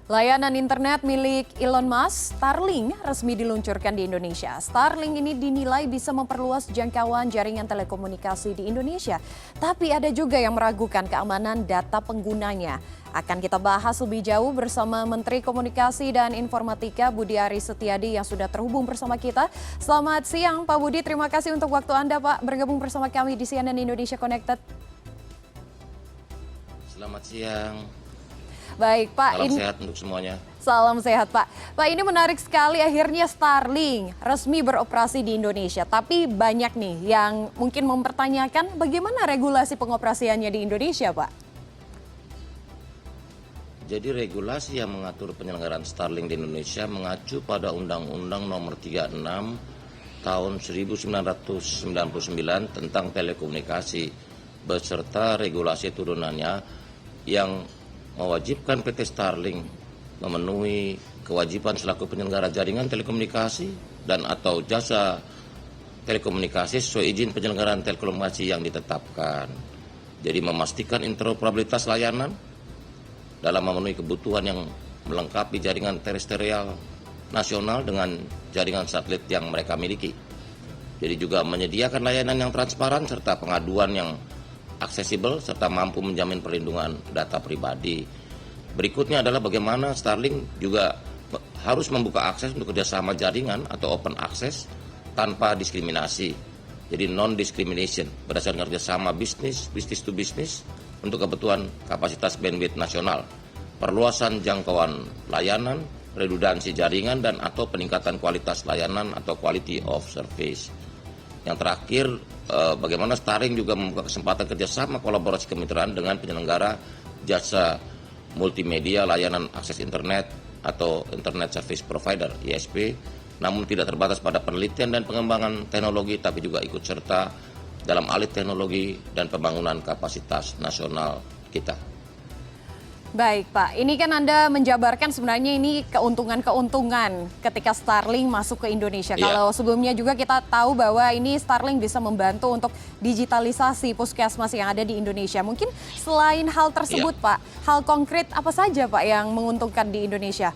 Layanan internet milik Elon Musk, Starlink, resmi diluncurkan di Indonesia. Starlink ini dinilai bisa memperluas jangkauan jaringan telekomunikasi di Indonesia. Tapi ada juga yang meragukan keamanan data penggunanya. Akan kita bahas lebih jauh bersama Menteri Komunikasi dan Informatika Budi Aris Setiadi yang sudah terhubung bersama kita. Selamat siang Pak Budi, terima kasih untuk waktu Anda Pak bergabung bersama kami di CNN Indonesia Connected. Selamat siang. Baik Pak, salam sehat untuk semuanya. Salam sehat Pak. Pak, ini menarik sekali akhirnya Starlink resmi beroperasi di Indonesia. Tapi banyak nih yang mungkin mempertanyakan bagaimana regulasi pengoperasiannya di Indonesia Pak? Jadi regulasi yang mengatur penyelenggaraan Starlink di Indonesia mengacu pada Undang-Undang Nomor 36 Tahun 1999 tentang telekomunikasi beserta regulasi turunannya yang mewajibkan PT Starlink memenuhi kewajiban selaku penyelenggara jaringan telekomunikasi dan atau jasa telekomunikasi sesuai izin penyelenggaraan telekomunikasi yang ditetapkan. Jadi memastikan interoperabilitas layanan dalam memenuhi kebutuhan yang melengkapi jaringan terestrial nasional dengan jaringan satelit yang mereka miliki. Jadi juga menyediakan layanan yang transparan serta pengaduan yang aksesibel serta mampu menjamin perlindungan data pribadi. Berikutnya adalah bagaimana Starlink juga harus membuka akses untuk kerjasama jaringan atau open access tanpa diskriminasi. Jadi non-discrimination berdasarkan kerjasama business to business untuk kebutuhan kapasitas bandwidth nasional, perluasan jangkauan layanan, redundansi jaringan dan atau peningkatan kualitas layanan atau quality of service. Yang terakhir, bagaimana Starlink juga membuka kesempatan kerjasama kolaborasi kemitraan dengan penyelenggara jasa multimedia layanan akses internet atau Internet Service Provider (ISP), namun tidak terbatas pada penelitian dan pengembangan teknologi, tapi juga ikut serta dalam alih teknologi dan pembangunan kapasitas nasional kita. Baik Pak, ini kan Anda menjabarkan sebenarnya ini keuntungan-keuntungan ketika Starlink masuk ke Indonesia. Yeah. Kalau sebelumnya juga kita tahu bahwa ini Starlink bisa membantu untuk digitalisasi puskesmas yang ada di Indonesia. Mungkin selain hal tersebut Pak, hal konkret apa saja Pak yang menguntungkan di Indonesia?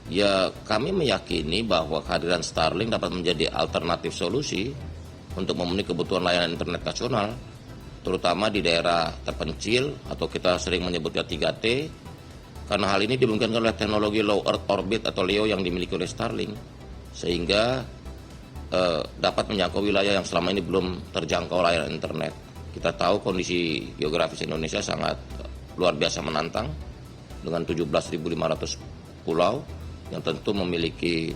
Ya, kami meyakini bahwa kehadiran Starlink dapat menjadi alternatif solusi untuk memenuhi kebutuhan layanan internet nasional, terutama di daerah terpencil atau kita sering menyebutnya 3T, karena hal ini dimungkinkan oleh teknologi Low Earth Orbit atau LEO yang dimiliki oleh Starlink, sehingga dapat menjangkau wilayah yang selama ini belum terjangkau layanan internet. Kita tahu kondisi geografis Indonesia sangat luar biasa menantang, dengan 17.500 pulau yang tentu memiliki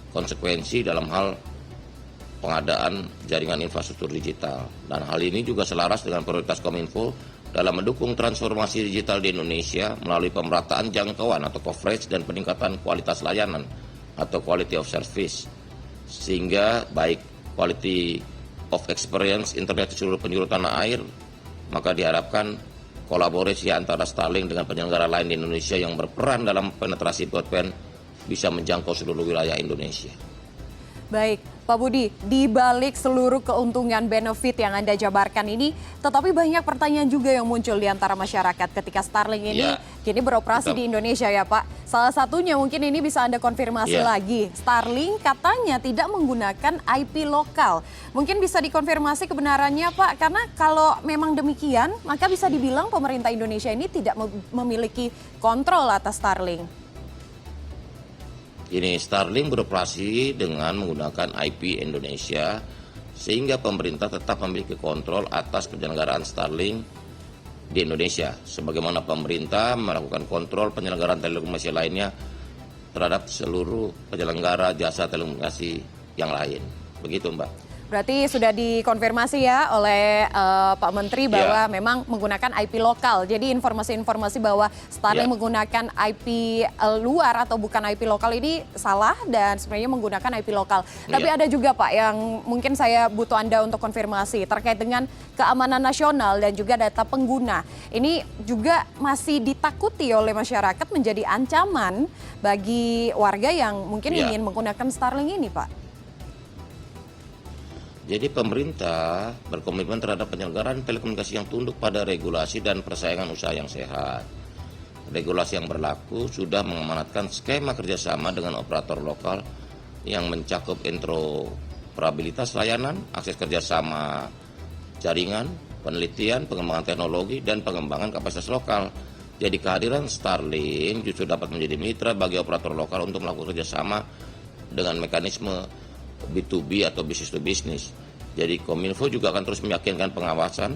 konsekuensi dalam hal pengadaan jaringan infrastruktur digital. Dan hal ini juga selaras dengan prioritas Kominfo dalam mendukung transformasi digital di Indonesia melalui pemerataan jangkauan atau coverage dan peningkatan kualitas layanan atau quality of service. Sehingga baik quality of experience internet di seluruh penjuru tanah air, maka diharapkan kolaborasi antara Starlink dengan penyelenggara lain di Indonesia yang berperan dalam penetrasi broadband bisa menjangkau seluruh wilayah Indonesia. Baik, Pak Budi, di balik seluruh keuntungan benefit yang Anda jabarkan ini, tetapi banyak pertanyaan juga yang muncul di antara masyarakat ketika Starlink ini kini beroperasi di Indonesia ya Pak. Salah satunya mungkin ini bisa Anda konfirmasi lagi. Starlink katanya tidak menggunakan IP lokal. Mungkin bisa dikonfirmasi kebenarannya Pak, karena kalau memang demikian, maka bisa dibilang pemerintah Indonesia ini tidak memiliki kontrol atas Starlink. Ini Starlink beroperasi dengan menggunakan IP Indonesia sehingga pemerintah tetap memiliki kontrol atas penyelenggaraan Starlink di Indonesia. Sebagaimana pemerintah melakukan kontrol penyelenggaraan telekomunikasi lainnya terhadap seluruh penyelenggara jasa telekomunikasi yang lain. Begitu Mbak. Berarti sudah dikonfirmasi ya oleh Pak Menteri bahwa memang menggunakan IP lokal. Jadi informasi-informasi bahwa Starlink menggunakan IP luar atau bukan IP lokal ini salah dan sebenarnya menggunakan IP lokal. Tapi ada juga Pak yang mungkin saya butuh Anda untuk konfirmasi terkait dengan keamanan nasional dan juga data pengguna. Ini juga masih ditakuti oleh masyarakat menjadi ancaman bagi warga yang mungkin ingin menggunakan Starlink ini Pak. Jadi pemerintah berkomitmen terhadap penyelenggaraan telekomunikasi yang tunduk pada regulasi dan persaingan usaha yang sehat. Regulasi yang berlaku sudah mengamanatkan skema kerjasama dengan operator lokal yang mencakup interoperabilitas layanan, akses kerjasama jaringan, penelitian, pengembangan teknologi, dan pengembangan kapasitas lokal. Jadi kehadiran Starlink justru dapat menjadi mitra bagi operator lokal untuk melakukan kerjasama dengan mekanisme B2B atau business to business. Jadi Kominfo juga akan terus meyakinkan pengawasan.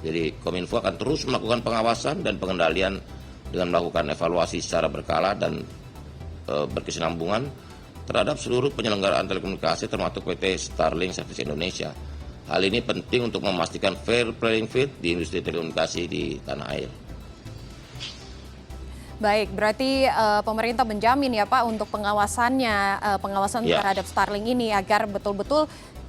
Jadi Kominfo akan terus melakukan pengawasan dan pengendalian dengan melakukan evaluasi secara berkala dan berkesinambungan terhadap seluruh penyelenggaraan telekomunikasi termasuk PT Starlink Service Indonesia. Hal ini penting untuk memastikan fair playing field di industri telekomunikasi di tanah air. Baik, berarti pemerintah menjamin ya Pak untuk pengawasannya, pengawasan terhadap Starlink ini agar betul-betul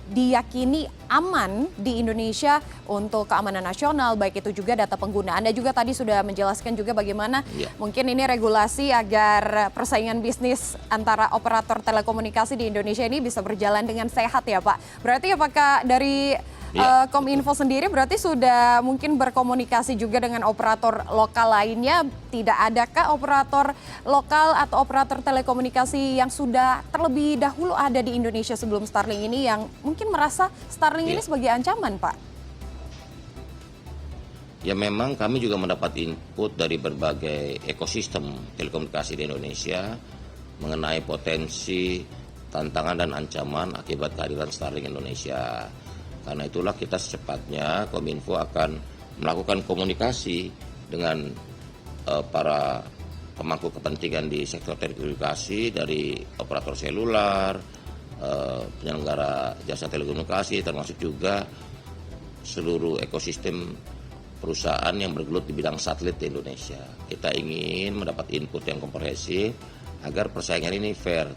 diyakini aman di Indonesia untuk keamanan nasional, baik itu juga data pengguna. Anda juga tadi sudah menjelaskan juga bagaimana mungkin ini regulasi agar persaingan bisnis antara operator telekomunikasi di Indonesia ini bisa berjalan dengan sehat ya Pak. Berarti apakah dari Kominfo sendiri berarti sudah mungkin berkomunikasi juga dengan operator lokal lainnya? Tidak adakah operator lokal atau operator telekomunikasi yang sudah terlebih dahulu ada di Indonesia sebelum Starlink ini yang mungkin merasa Starlink ini sebagai ancaman, Pak? Ya memang kami juga mendapat input dari berbagai ekosistem telekomunikasi di Indonesia mengenai potensi, tantangan dan ancaman akibat kehadiran Starlink Indonesia. Karena itulah kita secepatnya Kominfo akan melakukan komunikasi dengan para pemangku kepentingan di sektor telekomunikasi dari operator selular, penyelenggara jasa telekomunikasi, termasuk juga seluruh ekosistem perusahaan yang bergelut di bidang satelit di Indonesia. Kita ingin mendapat input yang komprehensif agar persaingan ini fair.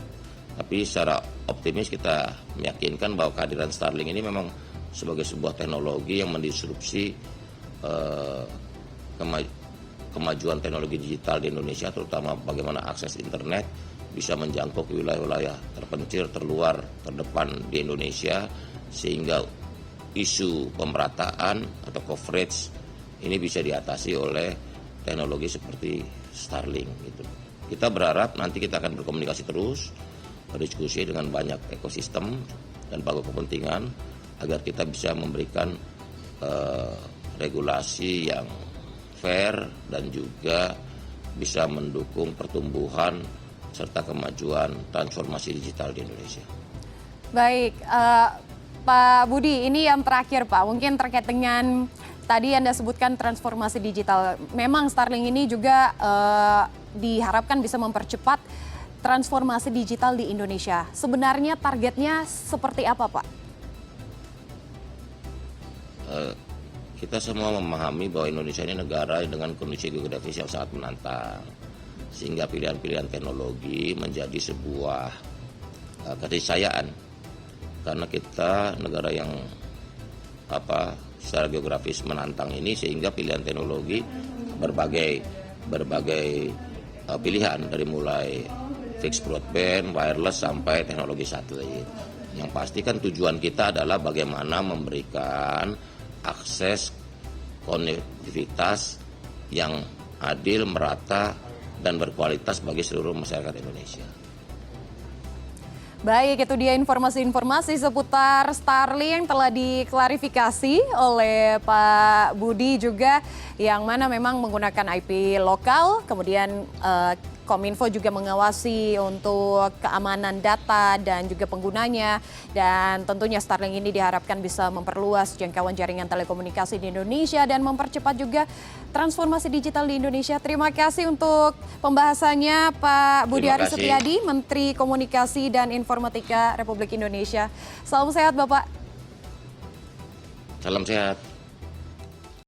Tapi secara optimis kita meyakinkan bahwa kehadiran Starlink ini memang sebagai sebuah teknologi yang mendisrupsi kemajuan teknologi digital di Indonesia, terutama bagaimana akses internet bisa menjangkau ke wilayah-wilayah terpencil, terluar, terdepan di Indonesia, sehingga isu pemerataan atau coverage ini bisa diatasi oleh teknologi seperti Starlink gitu. Kita berharap nanti kita akan berkomunikasi terus, berdiskusi dengan banyak ekosistem dan pemangku kepentingan agar kita bisa memberikan regulasi yang fair dan juga bisa mendukung pertumbuhan serta kemajuan transformasi digital di Indonesia. Baik, Pak Budi, ini yang terakhir Pak, mungkin terkait dengan tadi Anda sebutkan transformasi digital. Memang Starlink ini juga diharapkan bisa mempercepat transformasi digital di Indonesia. Sebenarnya targetnya seperti apa Pak? Kita semua memahami bahwa Indonesia ini negara dengan kondisi geografis yang sangat menantang, sehingga pilihan-pilihan teknologi menjadi sebuah keniscayaan, karena kita negara yang secara geografis menantang ini, sehingga pilihan teknologi berbagai pilihan dari mulai fixed broadband, wireless sampai teknologi satelit. Yang pasti kan tujuan kita adalah bagaimana memberikan akses konektivitas yang adil, merata, dan berkualitas bagi seluruh masyarakat Indonesia. Baik, itu dia informasi-informasi seputar Starlink yang telah diklarifikasi oleh Pak Budi juga, yang mana memang menggunakan IP lokal, kemudian Kominfo juga mengawasi untuk keamanan data dan juga penggunanya, dan tentunya Starlink ini diharapkan bisa memperluas jangkauan jaringan telekomunikasi di Indonesia dan mempercepat juga transformasi digital di Indonesia. Terima kasih untuk pembahasannya Pak Budi Aris Setiadi, Menteri Komunikasi dan Informatika Republik Indonesia. Salam sehat Bapak. Salam sehat.